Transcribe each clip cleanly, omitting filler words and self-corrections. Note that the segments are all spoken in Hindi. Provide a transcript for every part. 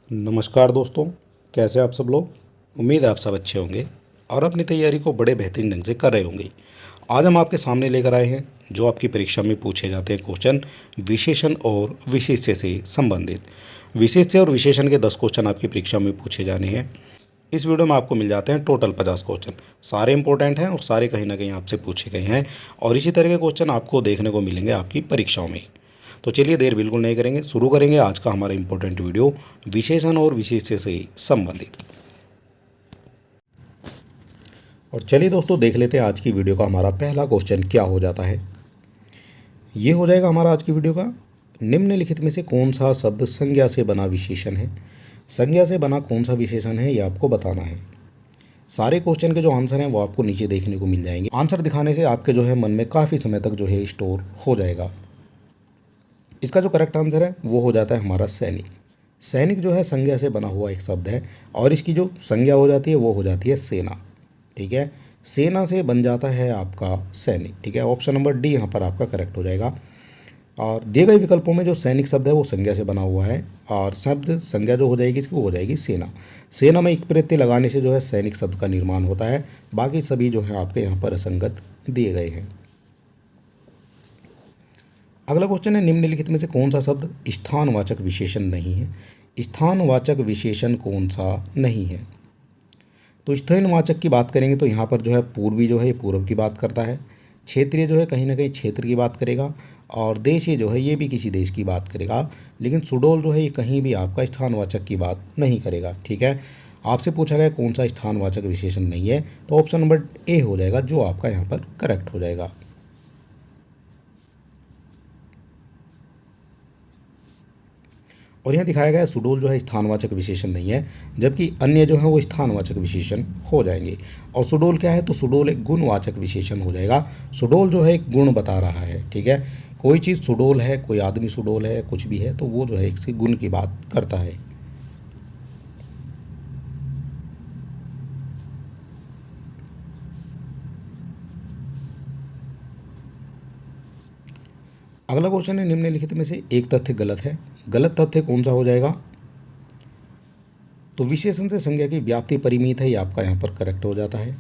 नमस्कार दोस्तों, कैसे हैं आप सब लोग। उम्मीद है आप सब अच्छे होंगे और अपनी तैयारी को बड़े बेहतरीन ढंग से कर रहे होंगे। आज हम आपके सामने लेकर आए हैं जो आपकी परीक्षा में पूछे जाते हैं क्वेश्चन, विशेषण और विशेष्य से संबंधित। विशेष्य और विशेषण के 10 क्वेश्चन आपकी परीक्षा में पूछे जाने हैं। इस वीडियो में आपको मिल जाते हैं टोटल 50 क्वेश्चन। सारे इंपॉर्टेंट हैं और सारे कहीं ना कहीं आपसे पूछे गए हैं और इसी तरह के क्वेश्चन आपको देखने को मिलेंगे आपकी परीक्षाओं में। तो चलिए देर बिल्कुल नहीं करेंगे, शुरू करेंगे आज का हमारा इंपॉर्टेंट वीडियो विशेषण और विशेष्य से संबंधित। और चलिए दोस्तों देख लेते हैं आज की वीडियो का हमारा पहला क्वेश्चन क्या हो जाता है। ये हो जाएगा हमारा आज की वीडियो का, निम्नलिखित में से कौन सा शब्द संज्ञा से बना विशेषण है। संज्ञा से बना कौन सा विशेषण है ये आपको बताना है। सारे क्वेश्चन के जो आंसर हैं वो आपको नीचे देखने को मिल जाएंगे। आंसर दिखाने से आपके जो है मन में काफ़ी समय तक जो है स्टोर हो जाएगा। इसका जो करेक्ट आंसर है वो हो जाता है हमारा सैनिक। सैनिक जो है संज्ञा से बना हुआ एक शब्द है और इसकी जो संज्ञा हो जाती है वो हो जाती है सेना। ठीक है, सेना से बन जाता है आपका सैनिक। ठीक है, ऑप्शन नंबर डी यहाँ पर आपका करेक्ट हो जाएगा। और दिए गए विकल्पों में जो सैनिक शब्द है वो संज्ञा से बना हुआ है और शब्द संज्ञा जो हो जाएगी इसकी वो हो जाएगी सेना। सेना में एक प्रत्यय लगाने से जो है सैनिक शब्द का निर्माण होता है। बाकी सभी जो है आपके यहाँ पर असंगत दिए गए हैं। अगला क्वेश्चन है, निम्नलिखित में से कौन सा शब्द स्थानवाचक विशेषण नहीं है। स्थानवाचक विशेषण कौन सा नहीं है। तो स्थानवाचक की बात करेंगे तो यहाँ पर जो है पूर्वी जो है ये पूर्व की बात करता है। क्षेत्रीय जो है कहीं ना कहीं क्षेत्र की बात करेगा और देशीय जो है ये भी किसी देश की बात करेगा। लेकिन सुडोल जो है ये कहीं भी आपका स्थानवाचक की बात नहीं करेगा। ठीक है, आपसे पूछा गया कौन सा स्थानवाचक विशेषण नहीं है तो ऑप्शन नंबर ए हो जाएगा जो आपका यहाँ पर करेक्ट हो जाएगा। और यहाँ दिखाया गया है सुडोल जो है स्थानवाचक विशेषण नहीं है, जबकि अन्य जो है वो स्थानवाचक विशेषण हो जाएंगे। और सुडोल क्या है तो सुडोल एक गुणवाचक विशेषण हो जाएगा। सुडोल जो है एक गुण बता रहा है। ठीक है, कोई चीज़ सुडोल है, कोई आदमी सुडोल है, कुछ भी है तो वो जो है इसके गुण की बात करता है। अगला क्वेश्चन है, निम्नलिखित में से एक तथ्य गलत है। गलत तथ्य कौन सा हो जाएगा। तो विशेषण से संज्ञा की व्याप्ति परिमित है, ये आपका यहाँ पर करेक्ट हो जाता है।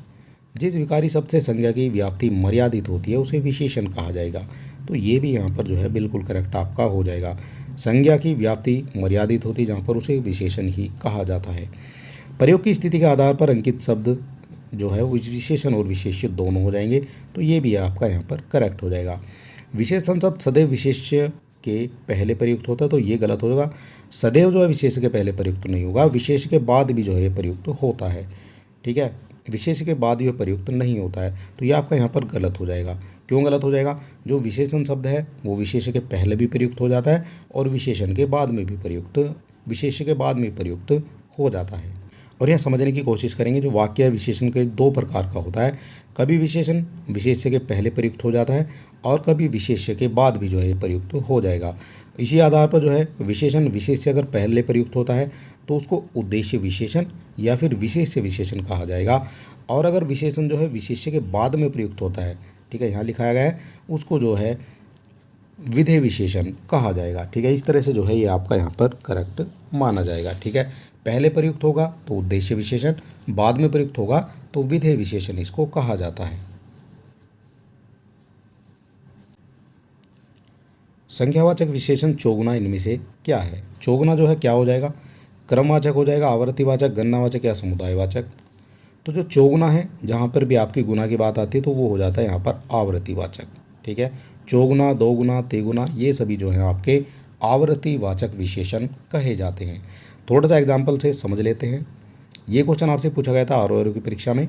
जिस विकारी शब्द से संज्ञा की व्याप्ति मर्यादित होती है उसे विशेषण कहा जाएगा। तो ये भी यहाँ पर जो है बिल्कुल करेक्ट आपका हो जाएगा। संज्ञा की व्याप्ति मर्यादित होती है जहाँ पर उसे विशेषण ही कहा जाता है। प्रयोग की स्थिति के आधार पर अंकित शब्द जो है वो विशेषण और विशेष्य दोनों हो जाएंगे। तो ये भी आपका यहाँ पर करेक्ट हो जाएगा। विशेषण शब्द सदैव विशेष्य के पहले प्रयुक्त होता है तो ये गलत होगा। सदैव जो है विशेष के पहले प्रयुक्त नहीं होगा, विशेष के बाद भी जो है ये प्रयुक्त होता है। ठीक है, विशेष के बाद ये प्रयुक्त नहीं होता है तो ये आपका यहाँ पर गलत हो जाएगा। क्यों गलत हो जाएगा, जो विशेषण शब्द है वो विशेष के पहले भी प्रयुक्त हो जाता है और विशेषण के बाद में भी प्रयुक्त, विशेष के बाद में प्रयुक्त हो जाता है। और यह समझने की कोशिश करेंगे जो वाक्य विशेषण के दो प्रकार का होता है। कभी विशेषण विशेष्य के पहले प्रयुक्त हो जाता है और कभी विशेष्य के बाद भी जो है प्रयुक्त हो जाएगा। इसी आधार पर जो है विशेषण विशेष्य अगर पहले प्रयुक्त होता है तो उसको उद्देश्य विशेषण या फिर विशेष्य विशेषण कहा जाएगा। और अगर विशेषण जो है विशेष्य के बाद में प्रयुक्त होता है, ठीक है, यहाँ लिखाया गया है, उसको जो है विधेय विशेषण कहा जाएगा। ठीक है, इस तरह से जो है ये आपका यहाँ पर करेक्ट माना जाएगा। ठीक है, पहले प्रयुक्त होगा तो उद्देश्य विशेषण, बाद में प्रयुक्त होगा तो विधेय विशेषण इसको कहा जाता है। संख्यावाचक विशेषण चौगुना इनमें से क्या है। चौगुना जो है क्या हो जाएगा, क्रमवाचक हो जाएगा, आवर्तीवाचक, गणनावाचक या समुदायवाचक। तो जो चौगुना है जहाँ पर भी आपकी गुना की बात आती है तो वो हो जाता है यहाँ पर आवर्तीवाचक। ठीक है, चौगुना, दोगुना, तेगुना ये सभी जो है आपके आवर्तीवाचक विशेषण कहे जाते हैं। थोड़ा सा एग्जाम्पल से समझ लेते हैं। ये क्वेश्चन आपसे पूछा गया था आर की परीक्षा में।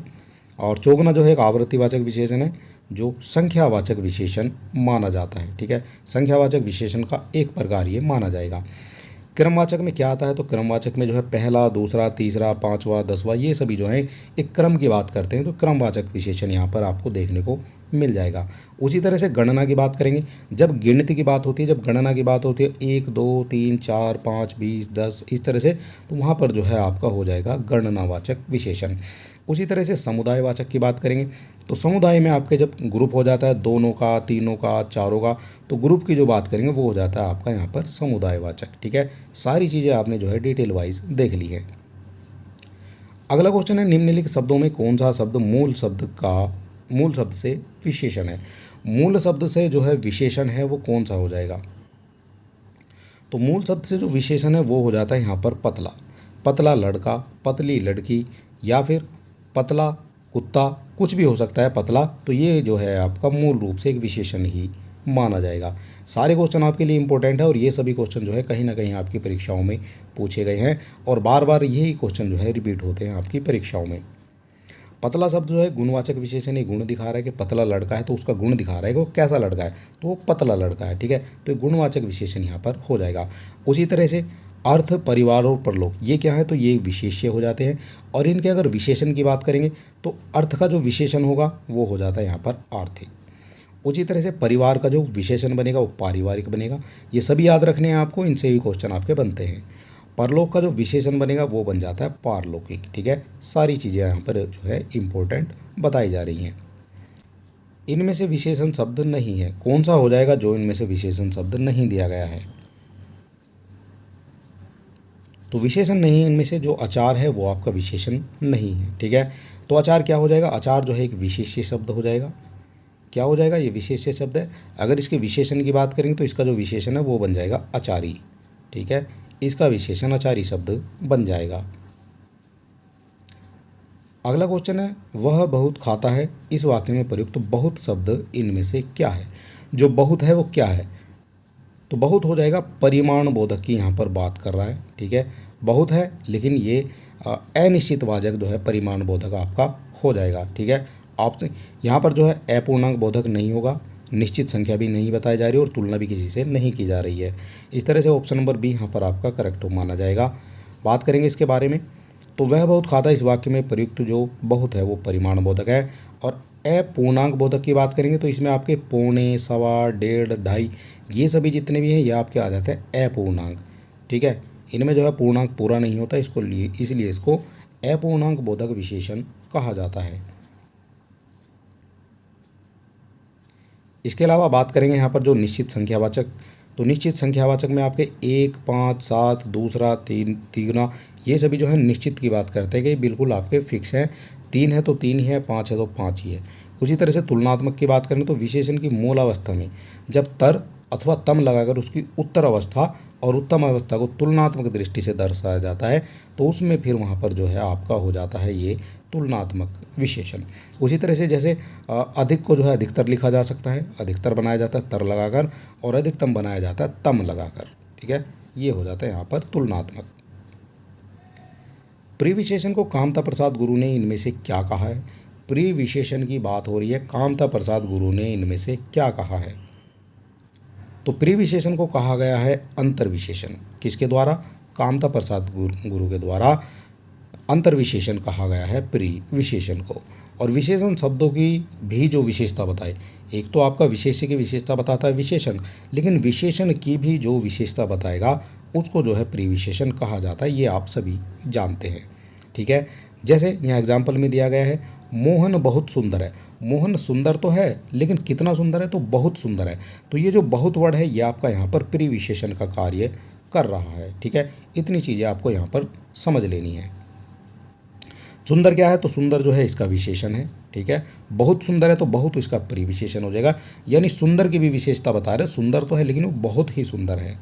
और चौगुना जो है एक आवर्तीवाचक विशेषण है जो संख्यावाचक विशेषण माना जाता है। ठीक है, संख्यावाचक विशेषण का एक प्रकार ये माना जाएगा। क्रमवाचक में क्या आता है तो क्रमवाचक में जो है पहला, दूसरा, तीसरा, पांचवा, 10वां ये सभी जो है एक क्रम की बात करते हैं तो क्रमवाचक विशेषण यहाँ पर आपको देखने को मिल जाएगा। उसी तरह से गणना की बात करेंगे, जब गिनती की बात होती है, जब गणना की बात होती है 1 2 3 4 5 20 10 इस तरह से, तो वहाँ पर जो है आपका हो जाएगा गणनावाचक विशेषण। उसी तरह से समुदायवाचक की बात करेंगे तो समुदाय में आपके जब ग्रुप हो जाता है दोनों का, तीनों का, चारों का, तो ग्रुप की जो बात करेंगे वो हो जाता है आपका यहाँ पर समुदायवाचक। ठीक है, सारी चीज़ें आपने जो है डिटेल वाइज देख ली है। अगला क्वेश्चन है, निम्नलिखित शब्दों में कौन सा शब्द मूल शब्द से विशेषण है। मूल शब्द से जो है विशेषण है वो कौन सा हो जाएगा। तो मूल शब्द से जो विशेषण है वो हो जाता है यहाँ पर पतला। पतला लड़का, पतली लड़की, या फिर पतला कुत्ता, कुछ भी हो सकता है पतला। तो ये जो है आपका मूल रूप से एक विशेषण ही माना जाएगा। सारे क्वेश्चन आपके लिए इंपॉर्टेंट है और ये सभी क्वेश्चन जो है कहीं ना कहीं आपकी परीक्षाओं में पूछे गए हैं और बार बार यही क्वेश्चन जो है रिपीट होते हैं आपकी परीक्षाओं में। पतला शब्द जो है गुणवाचक विशेषण, ये गुण दिखा रहा है कि पतला लड़का है तो उसका गुण दिखा रहा है कि वो कैसा लड़का है, तो वो पतला लड़का है। ठीक है, तो ये गुणवाचक विशेषण यहाँ पर हो जाएगा। उसी तरह से अर्थ, परिवार और परलोक, ये क्या है, तो ये विशेष्य हो जाते हैं। और इनके अगर विशेषण की बात करेंगे तो अर्थ का जो विशेषण होगा वो हो जाता है यहाँ पर आर्थिक। उसी तरह से परिवार का जो विशेषण बनेगा वो पारिवारिक बनेगा। ये सभी याद रखने हैं आपको, इनसे भी क्वेश्चन आपके बनते हैं। परलोक का जो विशेषण बनेगा वो बन जाता है पारलौकिक। ठीक है, सारी चीज़ें यहाँ पर जो है इम्पोर्टेंट बताई जा रही हैं। इनमें से विशेषण शब्द नहीं है, कौन सा हो जाएगा जो इनमें से विशेषण शब्द नहीं दिया गया है। तो विशेषण नहीं है इनमें से, जो अचार है वो आपका विशेषण नहीं है। ठीक है, तो अचार क्या हो जाएगा, अचार जो है एक विशेष्य शब्द हो जाएगा। क्या हो जाएगा, ये विशेष्य शब्द है। अगर इसके विशेषण की बात करेंगे तो इसका जो विशेषण है वो बन जाएगा अचारी। ठीक है, इसका विशेषण अचारी शब्द बन जाएगा। अगला क्वेश्चन है, वह बहुत खाता है, इस वाक्य में प्रयुक्त बहुत शब्द इनमें से क्या है। जो बहुत है वो क्या है, तो बहुत हो जाएगा परिमाण बोधक की यहाँ पर बात कर रहा है। ठीक है, बहुत है लेकिन ये अनिश्चित वाचक जो है परिमाण बोधक आपका हो जाएगा। ठीक है, आपसे यहाँ पर जो है अपूर्णांक बोधक नहीं होगा, निश्चित संख्या भी नहीं बताई जा रही और तुलना भी किसी से नहीं की जा रही है। इस तरह से ऑप्शन नंबर बी यहाँ पर आपका करेक्ट माना जाएगा। बात करेंगे इसके बारे में, तो वह बहुत खाता है, इस वाक्य में प्रयुक्त जो बहुत है वो परिमाण बोधक है। और अपूर्णांक बोधक की बात करेंगे तो इसमें आपके पौने, सवा, डेढ़, ढाई, ये सभी जितने भी हैं ये आपके आ जाते हैं अपूर्णांक। ठीक है, इनमें जो है पूर्णांक पूरा नहीं होता, इसलिए इसको अपूर्णांक बोधक विशेषण कहा जाता है। इसके अलावा बात करेंगे यहाँ पर जो निश्चित संख्यावाचक, तो निश्चित संख्यावाचक में आपके 1, 5, 7, दूसरा, 3, तिगुना, ये सभी जो है निश्चित की बात करते हैं कि बिल्कुल आपके फिक्स हैं। 3 है तो 3 ही है, 5 है तो 5 ही है। उसी तरह से तुलनात्मक की बात करें तो विशेषण की मूल अवस्था में जब तर अथवा तम लगाकर उसकी उत्तर अवस्था और उत्तम अवस्था को तुलनात्मक दृष्टि से दर्शाया जाता है, तो उसमें फिर वहाँ पर जो है आपका हो जाता है ये तुलनात्मक विशेषण। उसी तरह से जैसे अधिक को जो है अधिकतर लिखा जा सकता है, अधिकतर बनाया जाता है तर लगाकर, और अधिकतम बनाया जाता है तम लगाकर। ठीक है, ये हो जाता है यहाँ पर तुलनात्मक। प्रिविशेषण को कामता प्रसाद गुरु ने इनमें से क्या कहा है। प्रिविशेषण की बात हो रही है, कामता प्रसाद गुरु ने इनमें से क्या कहा है। तो प्रिविशेषण को कहा गया है अंतर्विशेषण, किसके द्वारा, कामता प्रसाद गुरु के द्वारा अंतर्विशेषण कहा गया है प्रिविशेषण को। और विशेषण शब्दों की भी जो विशेषता बताए, एक तो आपका विशेष्य की विशेषता बताता है विशेषण, लेकिन विशेषण की भी जो विशेषता बताएगा उसको जो है प्रिविशेषण कहा जाता है, ये आप सभी जानते हैं। ठीक है, जैसे यहाँ एग्जाम्पल में दिया गया है, मोहन बहुत सुंदर है। मोहन सुंदर तो है लेकिन कितना सुंदर है, तो बहुत सुंदर है। तो ये जो बहुत वर्ड है ये आपका यहाँ पर प्रिविशेषण का कार्य कर रहा है। ठीक है, इतनी चीज़ें आपको यहाँ पर समझ लेनी है। सुंदर क्या है, तो सुंदर जो है इसका विशेषण है। ठीक है, बहुत सुंदर है तो बहुत इसका प्रिविशेषण हो जाएगा, यानी सुंदर की भी विशेषता बता रहे, सुंदर तो है लेकिन वो बहुत ही सुंदर है।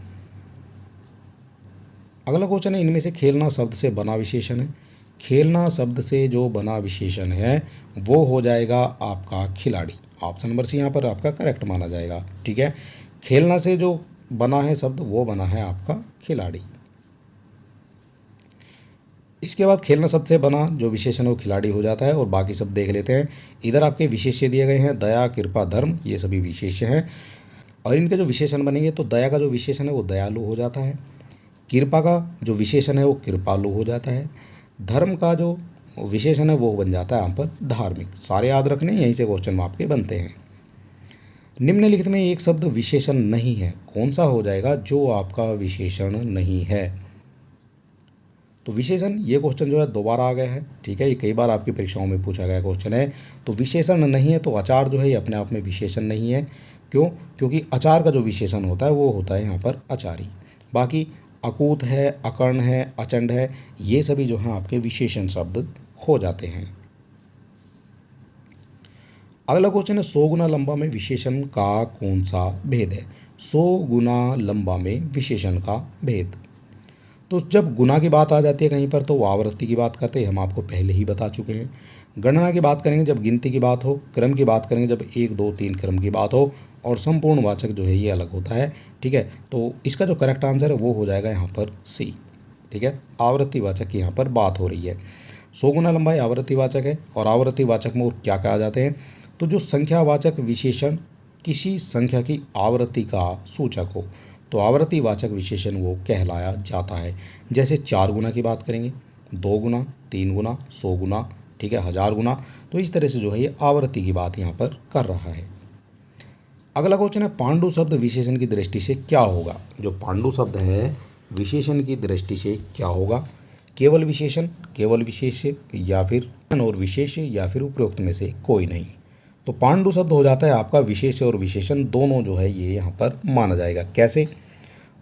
अगला क्वेश्चन है, इनमें से खेलना शब्द से बना विशेषण है। खेलना शब्द से जो बना विशेषण है वो हो जाएगा आपका खिलाड़ी। ऑप्शन नंबर सी यहाँ पर आपका करेक्ट माना जाएगा। ठीक है, खेलना से जो बना है शब्द वो बना है आपका खिलाड़ी। इसके बाद खेलना शब्द से बना जो विशेषण है वो खिलाड़ी हो जाता है। और बाकी सब देख लेते हैं। इधर आपके विशेष्य दिए गए हैं, दया, कृपा, धर्म, ये सभी विशेष्य हैं। और इनके जो विशेषण बनेंगे तो दया का जो विशेषण है वो दयालु हो जाता है, कृपा का जो विशेषण है वो कृपालु हो जाता है, धर्म का जो विशेषण है वो बन जाता है यहाँ पर धार्मिक। सारे याद रखने, यहीं से क्वेश्चन आपके बनते हैं। निम्नलिखित में एक शब्द विशेषण नहीं है, कौन सा हो जाएगा जो आपका विशेषण नहीं है। तो विशेषण, ये क्वेश्चन जो है दोबारा आ गया है, ठीक है, ये कई बार आपकी परीक्षाओं में पूछा गया क्वेश्चन है। तो विशेषण नहीं है तो अचार जो है ये अपने आप में विशेषण नहीं है। क्यों? क्योंकि अचार का जो विशेषण होता है वो होता है यहाँ पर अचारी। बाकी अकूत है, अकर्ण है, अचंड है, ये सभी जो हैं आपके विशेषण शब्द हो जाते हैं। अगला क्वेश्चन है 100 गुना लंबा में विशेषण का कौन सा भेद है? 100 गुना लंबा में विशेषण का भेद। तो जब गुना की बात आ जाती है कहीं पर तो वो आवृत्ति की बात करते हैं, हम आपको पहले ही बता चुके हैं। गणना की बात करेंगे जब गिनती की बात हो, क्रम की बात करेंगे जब 1 2 3 क्रम की बात हो, और संपूर्ण वाचक जो है ये अलग होता है, ठीक है। तो इसका जो करेक्ट आंसर है वो हो जाएगा यहाँ पर सी, ठीक है। आवृत्ति वाचक की यहाँ पर बात हो रही है। 100 गुना लंबाई आवृत्ति वाचक है, और आवृत्ति वाचक में और क्या कहा जाते हैं? तो जो संख्यावाचक विशेषण किसी संख्या की आवृत्ति का सूचक हो तो आवृत्ति वाचक विशेषण वो कहलाया जाता है। जैसे 4 गुना की बात करेंगे, 2 गुना, 3 गुना, 100 गुना, ठीक है, 1000 गुना। तो इस तरह से जो है ये आवृत्ति की बात यहाँ पर कर रहा है। अगला क्वेश्चन है पांडु शब्द विशेषण की दृष्टि से क्या होगा? जो पांडु शब्द है विशेषण की दृष्टि से क्या होगा? केवल विशेषण, केवल विशेष्य, या फिर और विशेष्य, या फिर उपरोक्त में से कोई नहीं। तो पांडु शब्द हो जाता है आपका विशेष्य और विशेषण दोनों जो है ये यहाँ पर माना जाएगा। कैसे?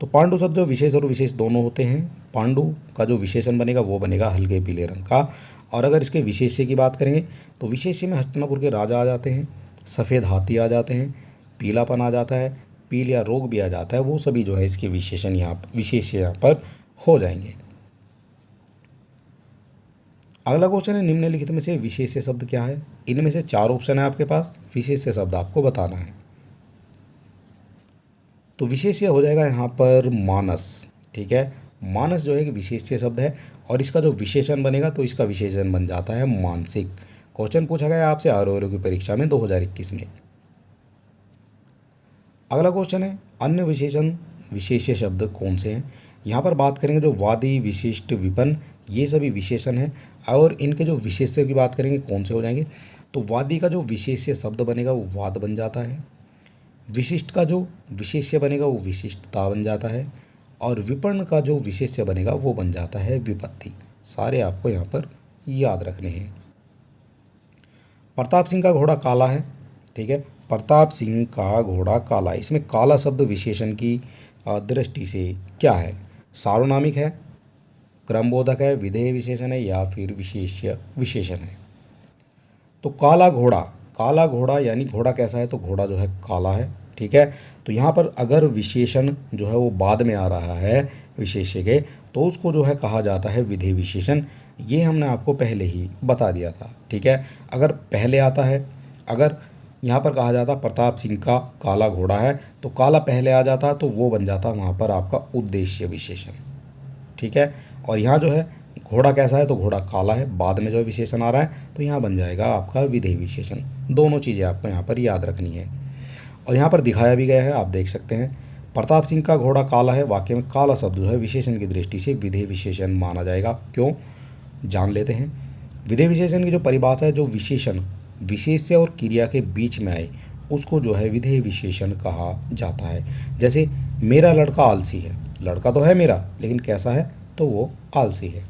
तो पांडु शब्द जो विशेष और विशेष दोनों होते हैं। पांडु का जो विशेषण बनेगा वो बनेगा हल्के पीले रंग का। और अगर इसके विशेष्य की बात करेंगे तो विशेष्य में हस्तिनापुर के राजा आ जाते हैं, सफ़ेद हाथी आ जाते हैं, पीलापन आ जाता है, पील या रोग भी आ जाता है, वो सभी जो है इसके विशेषण विशेष्य यहाँ पर हो जाएंगे। अगला क्वेश्चन है निम्नलिखित में से विशेष्य शब्द क्या है? इनमें से 4 ऑप्शन है आपके पास, विशेष्य शब्द आपको बताना है। तो विशेष्य हो जाएगा यहाँ पर मानस, ठीक है। मानस जो है कि विशेष्य शब्द है, और इसका जो विशेषण बनेगा तो इसका विशेषण बन जाता है मानसिक। क्वेश्चन पूछा गया आपसे आरओआरओ की परीक्षा में 2021 में। अगला क्वेश्चन है अन्य विशेषण विशेष्य शब्द कौन से हैं? यहाँ पर बात करेंगे जो वादी, विशिष्ट, विपन्न, ये सभी विशेषण हैं। और इनके जो विशेष्य की बात करेंगे कौन से हो जाएंगे? तो वादी का जो विशेष्य शब्द बनेगा वो वाद बन जाता है, विशिष्ट का जो विशेष्य बनेगा वो विशिष्टता बन जाता है, और विपर्ण का जो विशेष्य बनेगा वो बन जाता है विपत्ति। सारे आपको यहाँ पर याद रखने हैं। प्रताप सिंह का घोड़ा काला है, ठीक है। प्रताप सिंह का घोड़ा काला, इसमें काला शब्द विशेषण की दृष्टि से क्या है? सार्वनामिक है, क्रमबोधक है, विधेय विशेषण है, या फिर विशेष्य विशेषण है? तो काला घोड़ा, काला घोड़ा यानी घोड़ा कैसा है? तो घोड़ा जो है काला है, ठीक है। तो यहाँ पर अगर विशेषण जो है वो बाद में आ रहा है विशेष्य के, तो उसको जो है कहा जाता है विधेय विशेषण। ये हमने आपको पहले ही बता दिया था, ठीक है। अगर पहले आता है, अगर यहाँ पर कहा जाता प्रताप सिंह का काला घोड़ा है, तो काला पहले आ जाता तो वो बन जाता वहाँ पर आपका उद्देश्य विशेषण, ठीक है। और यहाँ जो है घोड़ा कैसा है? तो घोड़ा काला है, बाद में जो विशेषण आ रहा है तो यहाँ बन जाएगा आपका विधेय विशेषण। दोनों चीज़ें आपको यहाँ पर याद रखनी है। और यहाँ पर दिखाया भी गया है, आप देख सकते हैं। प्रताप सिंह का घोड़ा काला है, वाक्य में काला शब्द जो है विशेषण की दृष्टि से विधेय विशेषण माना जाएगा। क्यों? जान लेते हैं। विधेय विशेषण की जो परिभाषा है, जो विशेषण विशेष्य और क्रिया के बीच में आए उसको जो है विधेय विशेषण कहा जाता है। जैसे मेरा लड़का आलसी है, लड़का तो है मेरा लेकिन कैसा है? तो वो आलसी है।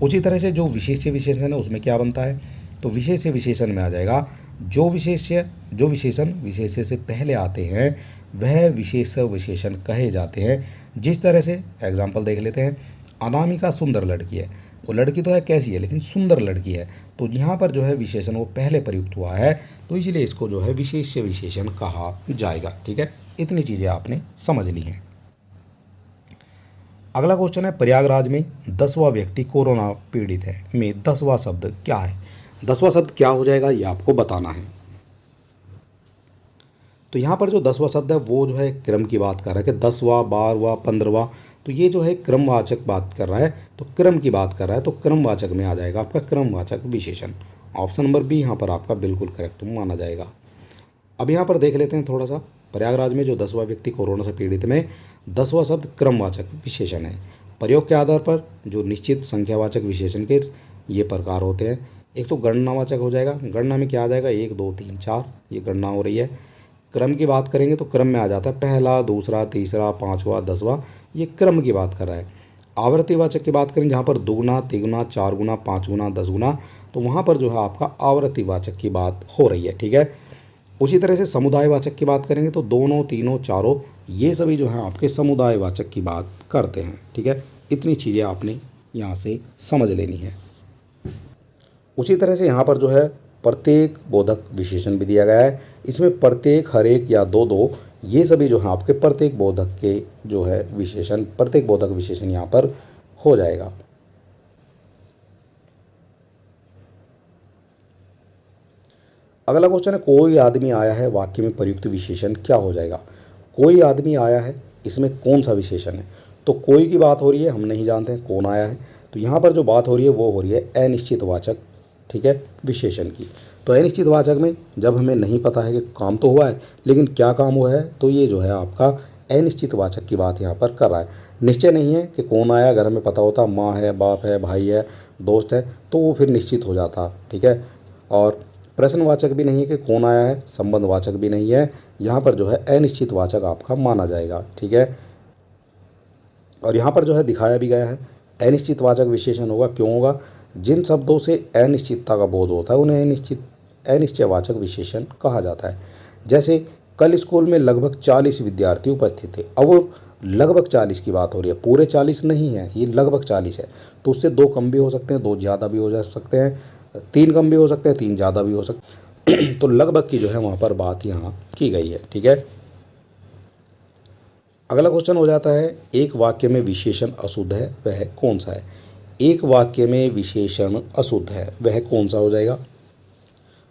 उसी तरह से जो विशेष्य विशेषण है उसमें क्या बनता है? तो विशेष्य विशेषण में आ जाएगा जो विशेषण विशेष्य से पहले आते हैं वह विशेष विशेषण कहे जाते हैं। जिस तरह से एग्जाम्पल देख लेते हैं, अनामिका सुंदर लड़की है, वो लड़की तो है कैसी है लेकिन सुंदर लड़की है, तो यहाँ पर जो है विशेषण वो पहले प्रयुक्त हुआ है, तो इसलिए इसको जो है विशेष्य विशेषण कहा जाएगा, ठीक है। इतनी चीज़ें आपने समझ ली हैं। अगला क्वेश्चन है प्रयागराज में 10वां व्यक्ति कोरोना पीड़ित है में 10वां शब्द क्या है? 10वां शब्द क्या हो जाएगा ये आपको बताना है। तो यहाँ पर जो 10वां शब्द है वो जो है क्रम की बात कर रहा है कि 10वां, 12वां, 15वां, तो ये जो है क्रमवाचक बात कर रहा है, तो क्रम की बात कर रहा है, तो क्रमवाचक में आ जाएगा आपका क्रमवाचक विशेषण। ऑप्शन नंबर बी यहाँ पर आपका बिल्कुल करेक्ट माना जाएगा। अब यहाँ पर देख लेते हैं थोड़ा सा, प्रयागराज में जो 10वां व्यक्ति कोरोना से पीड़ित में 10वां शब्द क्रमवाचक विशेषण है। प्रयोग के आधार पर जो निश्चित संख्यावाचक विशेषण के ये प्रकार होते हैं। एक तो गणनावाचक हो जाएगा, गणना में क्या आ जाएगा? 1 2 3 4, ये गणना हो रही है। क्रम की बात करेंगे तो क्रम में आ जाता है पहला, दूसरा, तीसरा, 5वां, 10वां, ये क्रम की बात कर रहा है। आवृत्तिवाचक की बात करें जहाँ पर दुगुना, तिगुना, चार गुना, पाँच गुना, 10 गुना, तो वहाँ पर जो है आपका आवृत्तिवाचक की बात हो रही है। ठीक है। उसी तरह से समुदायवाचक की बात करेंगे तो दोनों, तीनों, चारों, ये सभी जो है आपके समुदायवाचक की बात करते हैं। ठीक है। इतनी चीज़ें आपने यहाँ से समझ लेनी है। उसी तरह से यहाँ पर जो है प्रत्येक बोधक विशेषण भी दिया गया है। इसमें प्रत्येक, हर एक या दो दो, ये सभी जो है आपके प्रत्येक बोधक के जो है विशेषण, प्रत्येक बोधक विशेषण यहाँ पर हो जाएगा। अगला क्वेश्चन है कोई आदमी आया है, वाक्य में प्रयुक्त विशेषण क्या हो जाएगा। कोई आदमी आया है, इसमें कौन सा विशेषण है। तो कोई की बात हो रही है, हम नहीं जानते हैं कौन आया है, तो यहाँ पर जो बात हो रही है वो हो रही है अनिश्चितवाचक, ठीक है, विशेषण की। तो अनिश्चितवाचक में जब हमें नहीं पता है कि काम तो हुआ है लेकिन क्या काम हुआ है, तो ये जो है आपका अनिश्चितवाचक की बात यहाँ पर कर रहा है। निश्चय नहीं है कि कौन आया, अगर हमें पता होता माँ है, बाप है, भाई है, दोस्त है, तो वो फिर निश्चित हो जाता। ठीक है। और प्रश्नवाचक भी नहीं है कि कौन आया है, संबंधवाचक भी नहीं है, यहाँ पर जो है अनिश्चितवाचक आपका माना जाएगा। ठीक है। और यहाँ पर जो है दिखाया भी गया है अनिश्चितवाचक विशेषण होगा। क्यों होगा, जिन शब्दों से अनिश्चितता का बोध होता है उन्हें अनिश्चयवाचक विशेषण कहा जाता है। जैसे कल स्कूल में लगभग 40 विद्यार्थी उपस्थित थे। अब वो लगभग 40 की बात हो रही है, पूरे 40 नहीं है, ये लगभग 40 है। तो उससे 2 कम भी हो सकते हैं, 2 ज़्यादा भी हो जा सकते हैं, 3 कम भी हो सकते हैं, 3 ज़्यादा भी हो सकते हैं। तो लगभग की जो है वहाँ पर बात यहाँ की गई है। ठीक है। अगला क्वेश्चन हो जाता है एक वाक्य में विशेषण अशुद्ध है, वह कौन सा है। एक वाक्य में विशेषण अशुद्ध है, वह कौन सा हो जाएगा।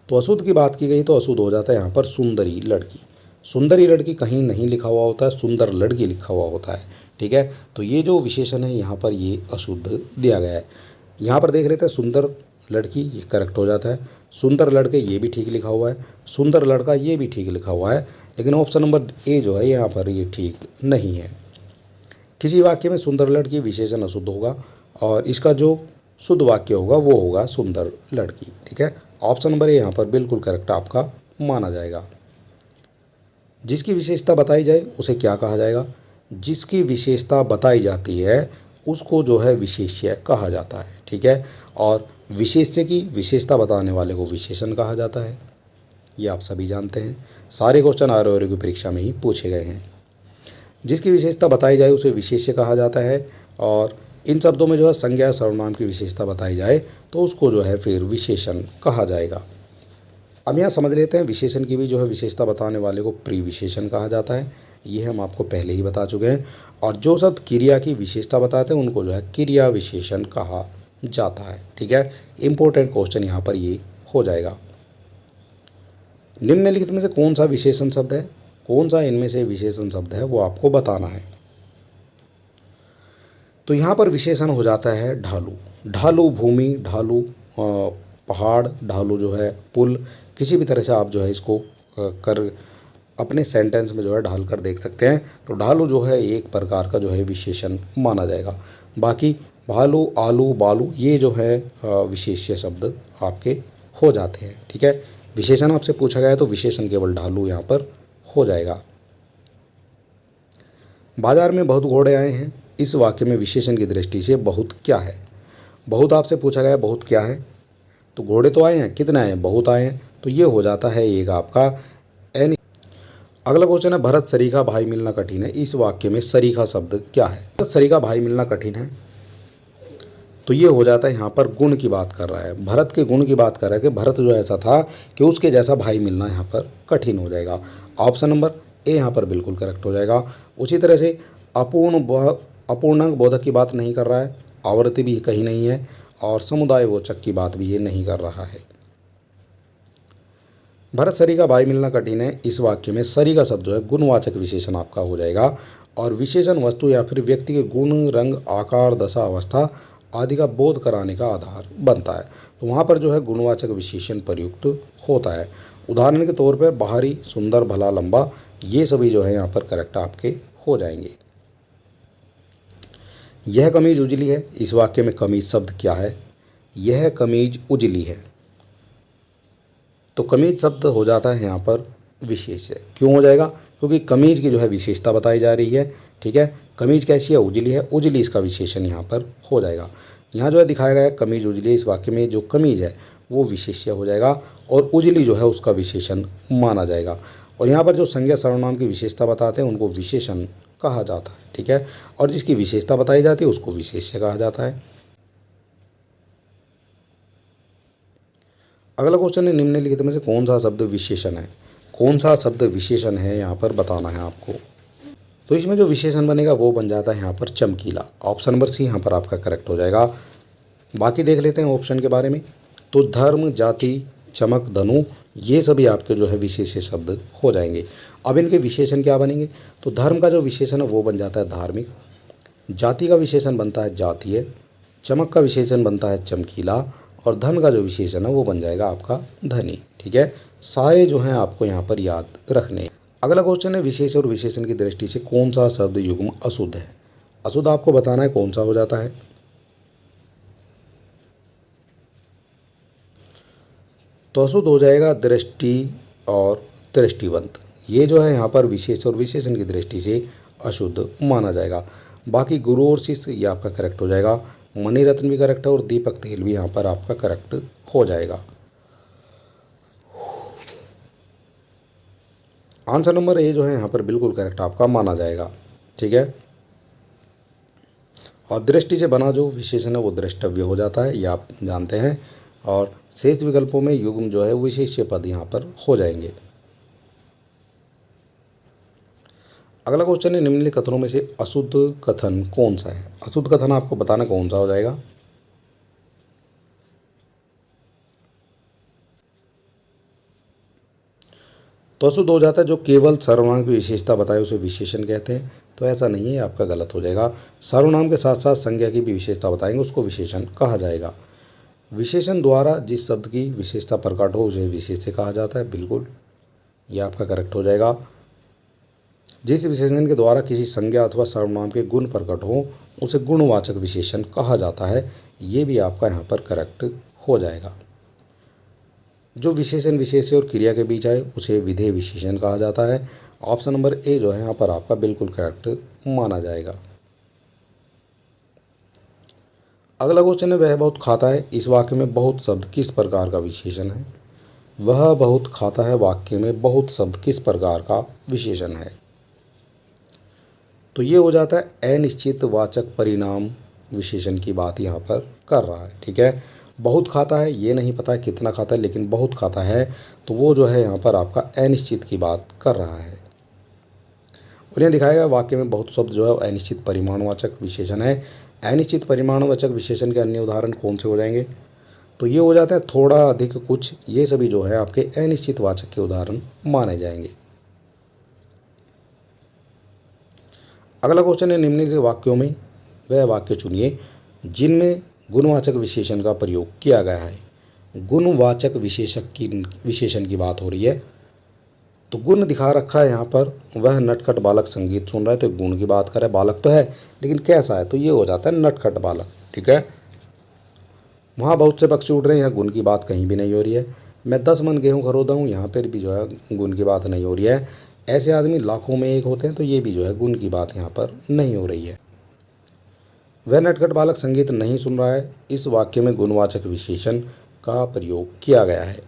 तो अशुद्ध की बात की गई तो अशुद्ध हो जाता है यहाँ पर सुंदरी लड़की। सुंदरी लड़की कहीं नहीं लिखा हुआ होता है, सुंदर लड़की लिखा हुआ होता है। ठीक है। तो ये जो विशेषण है यहाँ पर ये अशुद्ध दिया गया है। यहाँ पर देख लेते हैं सुंदर लड़की, ये करेक्ट हो जाता है। सुंदर लड़के, ये भी ठीक लिखा हुआ है। सुंदर लड़का, ये भी ठीक लिखा हुआ है। लेकिन ऑप्शन नंबर ए जो है यहाँ पर ये ठीक नहीं है। किसी वाक्य में सुंदर लड़की विशेषण अशुद्ध होगा और इसका जो शुद्ध वाक्य होगा वो होगा सुंदर लड़की। ठीक है। ऑप्शन नंबर ए यहाँ पर बिल्कुल करेक्ट आपका माना जाएगा। जिसकी विशेषता बताई जाए उसे क्या कहा जाएगा। जिसकी विशेषता बताई जाती है उसको जो है विशेष्य कहा जाता है। ठीक है। और विशेष्य की विशेषता बताने वाले को विशेषण कहा जाता है, ये आप सभी जानते हैं। सारे क्वेश्चन आर की परीक्षा में ही पूछे गए हैं। जिसकी विशेषता बताई जाए उसे विशेष्य कहा जाता है। और इन शब्दों में जो है संज्ञा सर्वनाम की विशेषता बताई जाए तो उसको जो है फिर विशेषण कहा जाएगा। अब यहाँ समझ लेते हैं विशेषण की भी जो है विशेषता बताने वाले को प्रीविशेषण कहा जाता है, ये हम आपको पहले ही बता चुके हैं। और जो शब्द क्रिया की विशेषता बताते हैं उनको जो है क्रिया विशेषण कहा जाता है। ठीक है। इंपॉर्टेंट क्वेश्चन यहाँ पर ये हो जाएगा। निम्नलिखित में से कौन सा विशेषण शब्द है, कौन सा इनमें से विशेषण शब्द है वो आपको बताना है। तो यहाँ पर विशेषण हो जाता है ढालू। ढालू भूमि, ढालू पहाड़, ढालू जो है पुल, किसी भी तरह से आप जो है इसको कर अपने सेंटेंस में जो है ढाल कर देख सकते हैं। तो ढालू जो है एक प्रकार का जो है विशेषण माना जाएगा। बाकी भालू, आलू, बालू, ये जो है विशेष्य शब्द आपके हो जाते हैं। ठीक है। विशेषण आपसे पूछा गया है तो विशेषण केवल ढालू यहाँ पर हो जाएगा। बाजार में बहुत घोड़े आए हैं, इस वाक्य में विशेषण की दृष्टि से बहुत क्या है। बहुत आपसे पूछा गया है, बहुत क्या है। तो घोड़े तो आए हैं, कितने आए हैं, बहुत आए हैं, तो ये हो जाता है एक आपका एन। अगला क्वेश्चन है भरत सरीखा भाई मिलना कठिन है, इस वाक्य में सरीखा शब्द क्या है। भरत सरीखा भाई मिलना कठिन है, तो ये हो जाता है यहाँ पर गुण की बात कर रहा है, भरत के गुण की बात कर रहा है कि भरत जो ऐसा था कि उसके जैसा भाई मिलना यहाँ पर कठिन हो जाएगा। ऑप्शन नंबर ए यहाँ पर बिल्कुल करेक्ट हो जाएगा। उसी तरह से अपूर्णांक बोधक की बात नहीं कर रहा है, आवृत्ति भी कहीं नहीं है, और समुदायवाचक की बात भी ये नहीं कर रहा है। भरत सरी का भाई मिलना कठिन है, इस वाक्य में सरी का शब्द जो है गुणवाचक विशेषण आपका हो जाएगा और विशेषण वस्तु या फिर व्यक्ति के गुण, रंग, आकार, दशा, अवस्था आदि का बोध कराने का आधार बनता है। तो वहाँ पर जो है गुणवाचक विशेषण प्रयुक्त होता है। उदाहरण के तौर पर बाहरी, सुंदर, भला, लंबा, ये सभी जो है यहाँ पर करेक्ट आपके हो जाएंगे। यह कमीज उजली है, इस वाक्य में कमीज शब्द क्या है। यह कमीज उजली है, तो कमीज शब्द हो जाता है यहाँ पर विशेष्य। क्यों हो जाएगा? क्योंकि कमीज की जो है विशेषता बताई जा रही है। ठीक है, कमीज कैसी है? उजली है, उजली इसका विशेषण यहाँ पर हो जाएगा। यहाँ जो है दिखाया गया है कमीज उजली है, इस वाक्य में जो कमीज है वो विशेष्य हो जाएगा और उजली जो है उसका विशेषण माना जाएगा। और यहाँ पर जो संज्ञा सर्वनाम की विशेषता बताते हैं उनको विशेषण कहा जाता है। ठीक है, और जिसकी विशेषता बताई जाती है उसको विशेष्य कहा जाता है। अगला क्वेश्चन है निम्नलिखित में से कौन सा शब्द विशेषण है? कौन सा शब्द विशेषण है यहाँ पर बताना है आपको। तो इसमें जो विशेषण बनेगा वो बन जाता है यहाँ पर चमकीला। ऑप्शन नंबर सी यहाँ पर आपका करेक्ट हो जाएगा। बाकी देख लेते हैं ऑप्शन के बारे में। तो धर्म, जाति, चमक, धनु, ये सभी आपके जो है विशेष्य शब्द हो जाएंगे। अब इनके विशेषण क्या बनेंगे? तो धर्म का जो विशेषण है वो बन जाता है धार्मिक, जाति का विशेषण बनता है जातीय, चमक का विशेषण बनता है चमकीला और धन का जो विशेषण है वो बन जाएगा आपका धनी। ठीक है, सारे जो हैं आपको यहाँ पर याद रखने। अगला क्वेश्चन है विशेष और विशेषण की दृष्टि से कौन सा शब्द युग्म अशुद्ध है? अशुद्ध आपको बताना है कौन सा हो जाता है। तो अशुद्ध हो जाएगा दृष्टि और दृष्टिवंत। ये जो है यहाँ पर विशेष और विशेषण की दृष्टि से अशुद्ध माना जाएगा। बाकी गुरु और शिष्य ये आपका करेक्ट हो जाएगा। मणिरत्न भी करेक्ट है और दीपक तेल भी यहाँ पर आपका करेक्ट हो जाएगा। आंसर नंबर ए जो है यहाँ पर बिल्कुल करेक्ट आपका माना जाएगा। ठीक है, और दृष्टि से बना जो विशेषण है वो द्रष्टव्य हो जाता है, ये आप जानते हैं। और शेष विकल्पों में युग्म जो है विशेष्य पद यहाँ पर हो जाएंगे। अगला क्वेश्चन है निम्नलिखित कथनों में से अशुद्ध कथन कौन सा है? अशुद्ध कथन आपको बताना कौन सा हो जाएगा। तो अशुद्ध हो जाता है जो केवल सर्वनाम की विशेषता बताए उसे विशेषण कहते हैं। तो ऐसा नहीं है, आपका गलत हो जाएगा। सर्वनाम के साथ साथ संज्ञा की भी विशेषता बताएंगे उसको विशेषण कहा जाएगा। विशेषण द्वारा जिस शब्द की विशेषता प्रकट हो उसे विशेष्य कहा जाता है। बिल्कुल, ये आपका करेक्ट हो जाएगा। जिस विशेषण के द्वारा किसी संज्ञा अथवा सर्वनाम के गुण प्रकट हो उसे गुणवाचक विशेषण कहा जाता है। ये भी आपका यहाँ पर करेक्ट हो जाएगा। जो विशेषण विशेष्य और क्रिया के बीच आए उसे विधेय विशेषण कहा जाता है। ऑप्शन नंबर ए जो है यहाँ पर आपका बिल्कुल करेक्ट माना जाएगा। अगला क्वेश्चन है वह बहुत खाता है, इस वाक्य में बहुत शब्द किस प्रकार का विशेषण है? वह बहुत खाता है वाक्य में बहुत शब्द किस प्रकार का विशेषण है? तो ये हो जाता है अनिश्चित वाचक परिणाम विशेषण की बात यहाँ पर कर रहा है। ठीक है, बहुत खाता है, ये नहीं पता है कितना खाता है, लेकिन बहुत खाता है, तो वो जो है यहाँ पर आपका अनिश्चित की बात कर रहा है। और यहाँ दिखाया गया वाक्य में बहुत शब्द जो है अनिश्चित परिमाणवाचक विशेषण है। अनिश्चित परिमाणवाचक विशेषण के अन्य उदाहरण कौन से हो जाएंगे? तो ये हो जाता है थोड़ा, अधिक, कुछ, ये सभी जो है आपके अनिश्चित वाचक के उदाहरण माने जाएंगे। अगला क्वेश्चन है निम्नलिखित वाक्यों में वह वाक्य चुनिए जिनमें गुणवाचक विशेषण का प्रयोग किया गया है। गुणवाचक विशेषण की बात हो रही है। तो गुण दिखा रखा है यहाँ पर, वह नटखट बालक संगीत सुन रहा है, तो गुण की बात करे, बालक तो है लेकिन कैसा है, तो ये हो जाता है नटखट बालक। ठीक है, वहाँ बहुत से पक्षी उड़ रहे हैं, यहाँ गुण की बात कहीं भी नहीं हो रही है। मैं 10 मन गेहूँ खरीदा हूँ, यहाँ पर भी जो है गुण की बात नहीं हो रही है। ऐसे आदमी लाखों में एक होते हैं, तो ये भी जो है गुण की बात यहाँ पर नहीं हो रही है। वह नटखट बालक संगीत नहीं सुन रहा है, इस वाक्य में गुणवाचक विशेषण का प्रयोग किया गया है।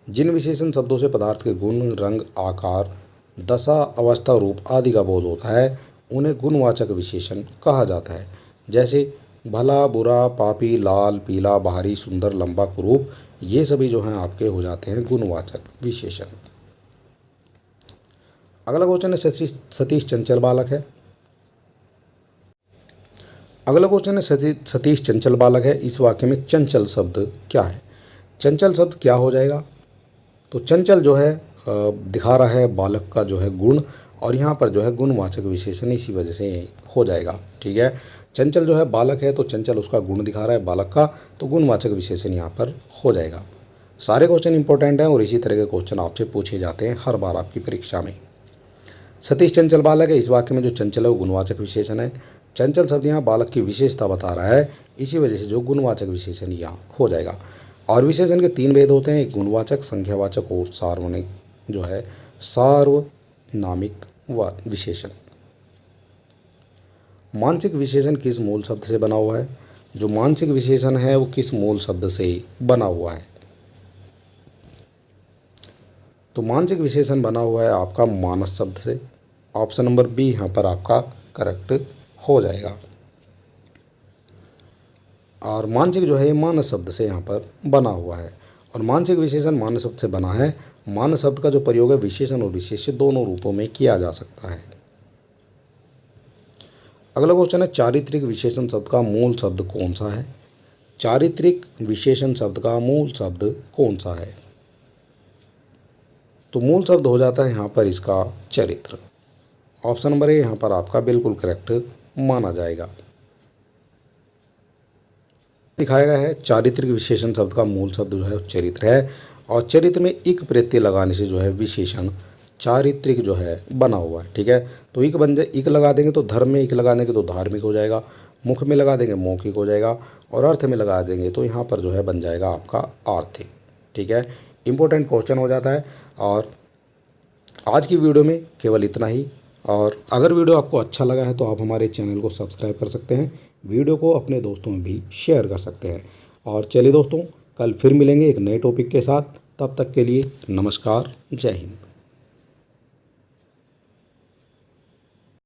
जिन विशेषण शब्दों से पदार्थ के गुण, रंग, आकार, दशा, अवस्था, रूप आदि का बोध होता है उन्हें गुणवाचक विशेषण कहा जाता है। जैसे भला, बुरा, पापी, लाल, पीला, बाहरी, सुंदर, लंबा, कुरूप, ये सभी जो हैं आपके हो जाते हैं गुणवाचक विशेषण। अगला क्वेश्चन है सतीश चंचल बालक है। अगला क्वेश्चन है सतीश चंचल बालक है, इस वाक्य में चंचल शब्द क्या है? चंचल शब्द क्या हो जाएगा? तो चंचल जो है दिखा रहा है बालक का जो है गुण, और यहाँ पर जो है गुणवाचक विशेषण इसी वजह से हो जाएगा। ठीक है, चंचल जो है बालक है, तो चंचल उसका गुण दिखा रहा है बालक का, तो गुणवाचक विशेषण यहाँ पर हो जाएगा। सारे क्वेश्चन इंपॉर्टेंट हैं और इसी तरह के क्वेश्चन आपसे पूछे जाते हैं हर बार आपकी परीक्षा में। सतीश चंचल बालक है, इस वाक्य में जो चंचल है वो गुणवाचक विशेषण है। चंचल शब्द यहाँ बालक की विशेषता बता रहा है, इसी वजह से जो गुणवाचक विशेषण यहाँ हो जाएगा। और विशेषण के 3 भेद होते हैं, एक गुणवाचक, संख्यावाचक और सार्वनामिक जो है सार्वनामिक विशेषण। मानसिक विशेषण किस मूल शब्द से बना हुआ है? जो मानसिक विशेषण है वो किस मूल शब्द से बना हुआ है? तो मानसिक विशेषण बना हुआ है आपका मानस शब्द से। ऑप्शन नंबर बी यहाँ पर आपका करेक्ट हो जाएगा। और मानसिक जो है मानस शब्द से यहाँ पर बना हुआ है, और मानसिक विशेषण मानस शब्द से बना है। मानस शब्द का जो प्रयोग है विशेषण और विशेष्य दोनों रूपों में किया जा सकता है। अगला क्वेश्चन है, चारित्रिक विशेषण शब्द का मूल शब्द कौन सा है? चारित्रिक विशेषण शब्द का मूल शब्द कौन सा है? तो मूल शब्द हो जाता है यहाँ पर इसका चरित्र। ऑप्शन नंबर ए यहाँ पर आपका बिल्कुल करेक्ट माना जाएगा। दिखाया गया है चारित्रिक विशेषण शब्द का मूल शब्द जो है चरित्र है, और चरित्र में इक प्रत्यय लगाने से जो है विशेषण चारित्रिक जो है बना हुआ है। ठीक है, तो इक बन जाए, इक लगा देंगे तो धर्म में इक लगा देंगे तो धार्मिक हो जाएगा, मुख में लगा देंगे मौखिक हो जाएगा, और अर्थ में लगा देंगे तो यहाँ पर जो है बन जाएगा आपका आर्थिक। ठीक है, इंपॉर्टेंट क्वेश्चन हो जाता है। और आज की वीडियो में केवल इतना ही। और अगर वीडियो आपको अच्छा लगा है तो आप हमारे चैनल को सब्सक्राइब कर सकते हैं, वीडियो को अपने दोस्तों में भी शेयर कर सकते हैं। और चलिए दोस्तों, कल फिर मिलेंगे एक नए टॉपिक के साथ। तब तक के लिए नमस्कार, जय हिंद।